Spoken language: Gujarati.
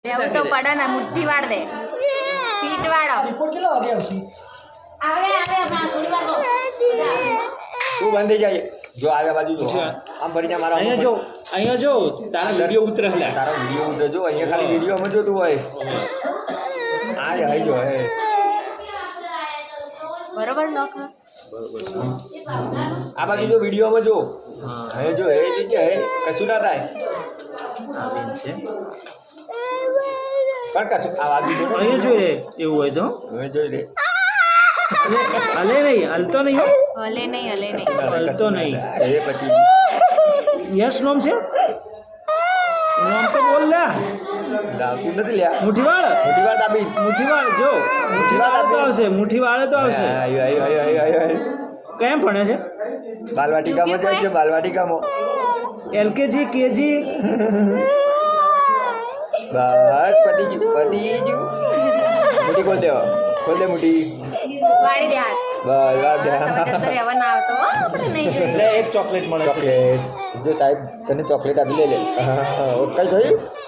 લેવું તો પડે ને મુઠ્ઠી વાળ દે ફીટ વાળો રિપોર્ટ કેટલા વાગે આવશે આવે માં થોડી વાર કો તું બંધ થઈ જાય જો આવ્યા બાજુ જો આમ ભરી જા મારા અહીંયા જો તારા વિડિયો ઉતરે હલા તારો વિડિયો ઉતરે જો અહીંયા ખાલી વિડિયોમાં જો તું હોય આ હઈ જો હે બરોબર લોક આ બાજુ જો વિડિયોમાં જો હે જો હે જગ્યા હે કશું ના થાય આવીન છે પણ કશું આ બાજુ જો અહીંયા જોઈ રે એવું હોય તો હવે જોઈ લે હલે નહીં હલતો નહીં હો હલે નહીં હલતો નહીં એ પછી યસ નોમ છે નોમ તો બોલ લે તું નથી લ્યા મુઠીવાળ દાબી મુઠીવાળ જો મુઠીવાળ તો આવશે મુઠીવાળ તો આવશે આયો કેમ ભણે છે બાલવાટિકામાં જાય છે બાલવાટિકામાં એલકેજી કેજી બસ પતી ગયું મુઠી ખોલ દે મુઠી વાળી દે હાથ બસ તમે જતો રહેવા ના આવતો હો નહીં જોઈ એટલે એક ચોકલેટ મળે છે ચોકલેટ જો સાહેબ તને ચોકલેટ આપી લે ઓકે જોયું